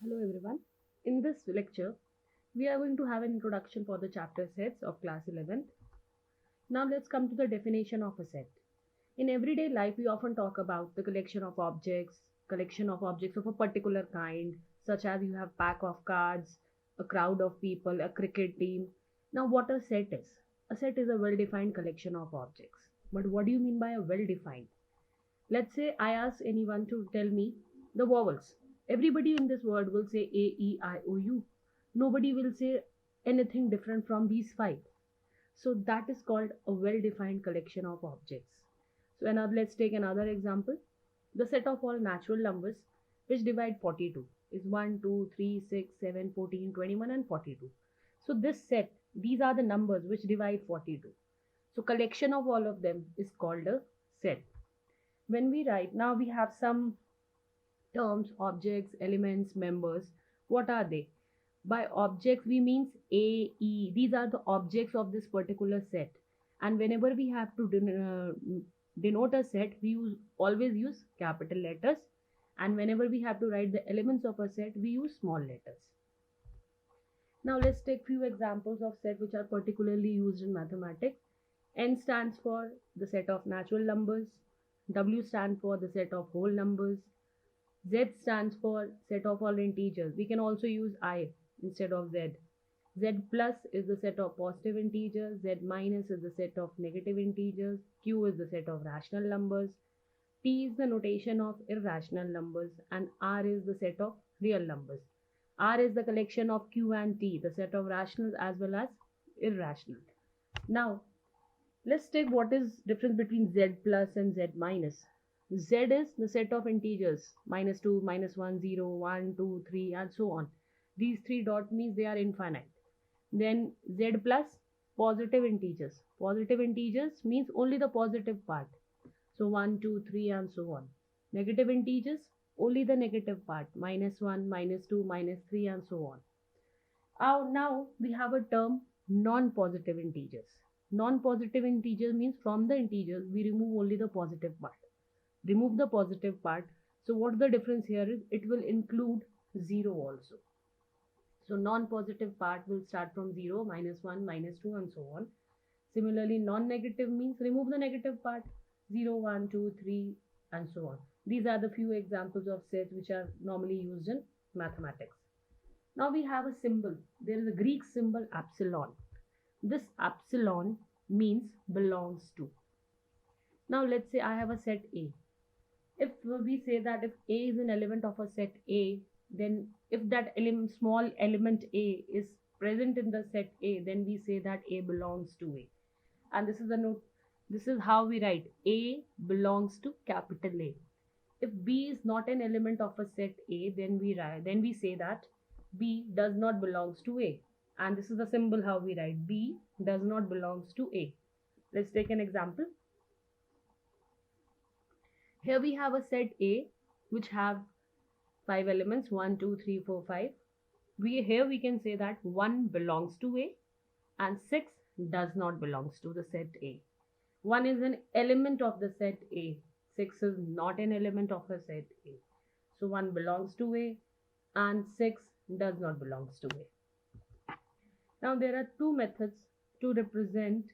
Hello everyone. In this lecture, we are going to have an introduction for the chapter sets of class 11th. Now let's come to the definition of a set. In everyday life, we often talk about the collection of objects of a particular kind, such as you have pack of cards, a crowd of people, a cricket team. Now what a set is? A set is a well-defined collection of objects. But what do you mean by a well-defined? Let's say I ask anyone to tell me the vowels. Everybody in this world will say A, E, I, O, U. Nobody will say anything different from these five. So that is called a well defined collection of objects. So now let's take another example. The set of all natural numbers which divide 42 is 1, 2, 3, 6, 7, 14, 21, and 42. So this set, these are the numbers which divide 42. So collection of all of them is called a set. When we write, now we have some terms, objects, elements, members. What are they? By objects we means A, E. These are the objects of this particular set. And whenever we have to denote a set, we always use capital letters. And whenever we have to write the elements of a set, we use small letters. Now let's take few examples of set which are particularly used in mathematics. N stands for the set of natural numbers. W stands for the set of whole numbers. Z stands for set of all integers. We can also use I instead of Z. Z plus is the set of positive integers. Z minus is the set of negative integers. Q is the set of rational numbers. P is the notation of irrational numbers. And R is the set of real numbers. R is the collection of Q and T, the set of rational as well as irrational. Now, let's take what is difference between Z plus and Z minus. Z is the set of integers minus 2, minus 1, 0, 1, 2, 3, and so on. These three dot means they are infinite. Then Z plus positive integers. Positive integers means only the positive part. So 1, 2, 3, and so on. Negative integers only the negative part, minus 1, minus 2, minus 3, and so on. Now we have a term non-positive integers. Non-positive integer means from the integers we remove only the positive part. Remove the positive part. So what the difference here is, it will include 0 also. So non-positive part will start from 0, minus 1, minus 2, and so on. Similarly, non-negative means remove the negative part, 0, 1, 2, 3, and so on. These are the few examples of sets which are normally used in mathematics. Now we have a symbol. There is a Greek symbol epsilon. This epsilon means belongs to. Now let's say I have a set A. If we say that if A is an element of a set A, then if that small element A is present in the set A, then we say that A belongs to A. And this is the note. This is how we write A belongs to capital A. If B is not an element of a set A, then we say that B does not belongs to A. And this is the symbol how we write B does not belongs to A. Let's take an example. Here we have a set A which have 5 elements 1, 2, 3, 4, 5. Here we can say that 1 belongs to A and 6 does not belongs to the set A. 1 is an element of the set A. 6 is not an element of a set A. So 1 belongs to A and 6 does not belongs to A. Now there are two methods to represent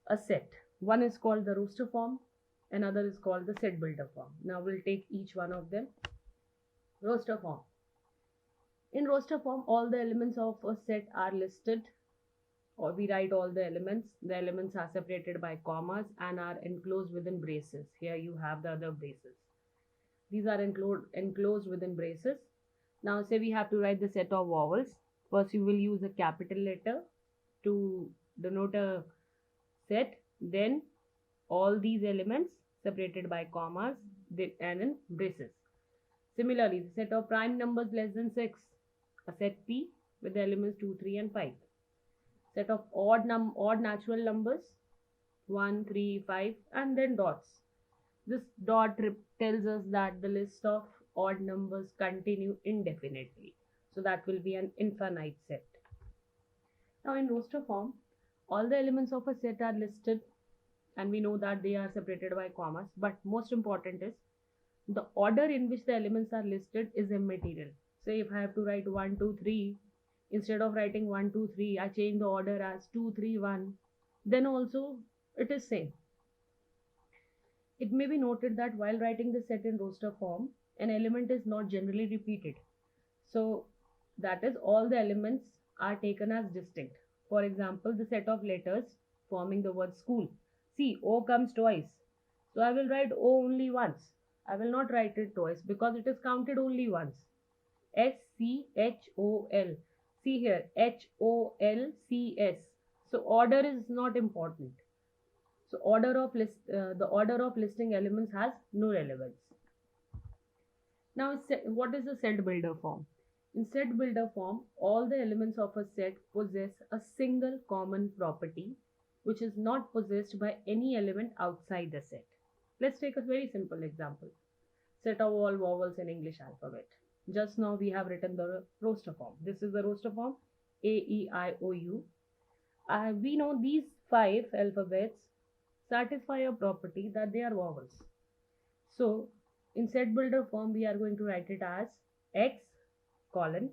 a set. One is called the roster form, another is called the set builder form. Now we'll take each one of them. Roster form. In roster form, all the elements of a set are listed, or we write all the elements. The elements are separated by commas and are enclosed within braces. Here you have the other braces. These are enclosed within braces. Now say we have to write the set of vowels. First you will use a capital letter to denote a set. Then all these elements separated by commas and in braces. Similarly, the set of prime numbers less than 6. A set P with the elements 2, 3, and 5. Set of odd natural numbers 1, 3, 5, and then dots. This dot tells us that the list of odd numbers continue indefinitely. So that will be an infinite set. Now in roster form, all the elements of a set are listed and we know that they are separated by commas. But most important is The order in which the elements are listed is immaterial. Say if I have to write 1, 2, 3, instead of writing 1, 2, 3, I change the order as 2, 3, 1, then also it is same. It may be noted that while writing the set in roster form, an element is not generally repeated. So that is, all the elements are taken as distinct. For example, the set of letters forming the word school. See, O comes twice. So I will write O only once. I will not write it twice because it is counted only once. SCHOL. See here, HOLCS. So order is not important. So the order of listing elements has no relevance. Now, what is a set builder form? In set builder form, all the elements of a set possess a single common property which is not possessed by any element outside the set. Let's take a very simple example. Set of all vowels in English alphabet. Just now we have written the roster form. This is the roster form A, E, I, O, U. We know these 5 alphabets satisfy a property that they are vowels. So in set builder form, we are going to write it as X colon.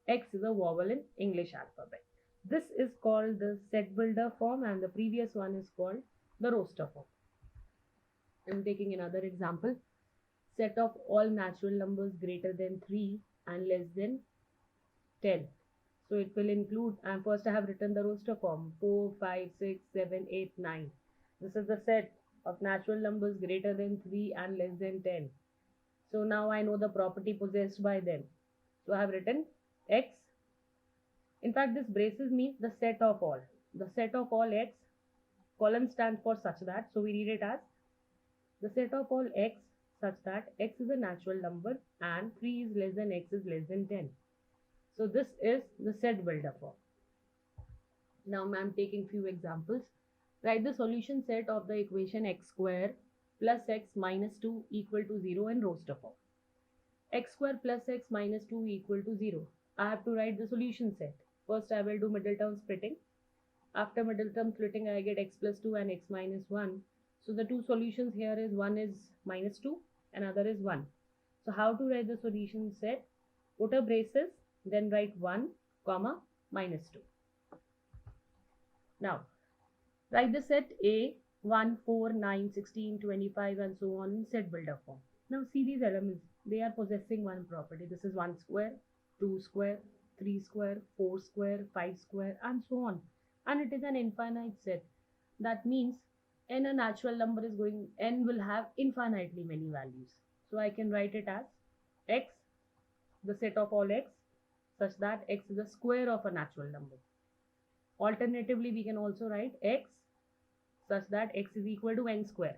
X is a vowel in English alphabet. This is called the set builder form and the previous one is called the roster form. I'm taking another example. Set of all natural numbers greater than 3 and less than 10. So it will include, and first I have written the roster form 4, 5, 6, 7, 8, 9. This is the set of natural numbers greater than 3 and less than 10. So now I know the property possessed by them. So I have written X. In fact, this braces means the set of all. The set of all X, colon stands for such that. So we read it as the set of all X such that X is a natural number and 3 is less than X is less than 10. So this is the set builder form. Now I am taking few examples. Write the solution set of the equation x square plus x minus 2 equal to 0 in roster form. X square plus x minus 2 equal to 0. I have to write the solution set. First I will do middle term splitting. After middle term splitting, I get x plus 2 and x minus 1. So the two solutions here is one is minus 2 and other is 1. So how to write the solution set? Put a braces, then write 1 comma minus 2. Now write the set A 1, 4, 9, 16, 25 and so on in set builder form. Now see these elements, they are possessing one property. This is 1 square, 2 square, 3 square, 4 square, 5 square and so on. And it is an infinite set. That means n a natural number is going, n will have infinitely many values. So I can write it as x, the set of all x, such that x is the square of a natural number. Alternatively, we can also write x such that x is equal to n square,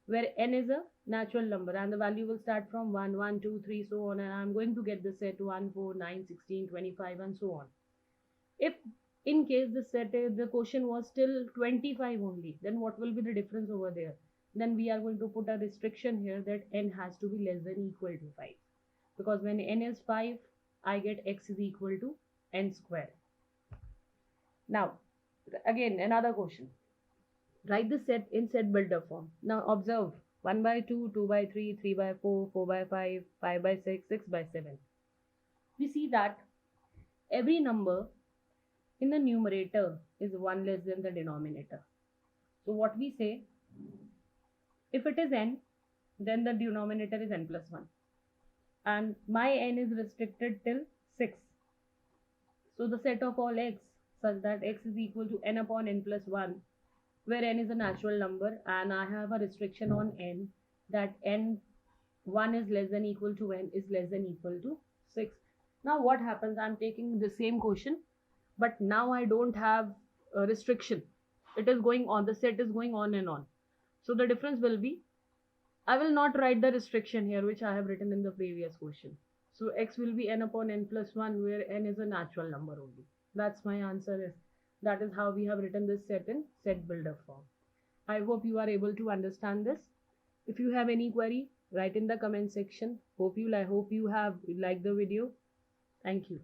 where n is a natural number and the value will start from 1, 1, 2, 3, so on, and I'm going to get the set 1, 4, 9, 16, 25 and so on. If in case the set the quotient was still 25 only, then what will be the difference over there? Then we are going to put a restriction here that n has to be less than equal to 5, because when n is 5, I get x is equal to n square. Now again another question. Write the set in set builder form. Now observe 1 by 2, 2 by 3, 3 by 4, 4 by 5, 5 by 6, 6 by 7. We see that every number in the numerator is 1 less than the denominator. So what we say, if it is n, then the denominator is n plus 1. And my n is restricted till 6. So the set of all x such that x is equal to n upon n plus 1, where n is a natural number and I have a restriction on n that n 1 is less than equal to n is less than equal to 6. Now what happens, I'm taking the same question, but now I don't have a restriction. It is going on, the set is going on and on. So the difference will be, I will not write the restriction here which I have written in the previous question. So x will be n upon n plus 1, where n is a natural number only. That's my answer. That is how we have written this set in set builder form. I hope you are able to understand this. If you have any query, write in the comment section. I hope you have liked the video. Thank you.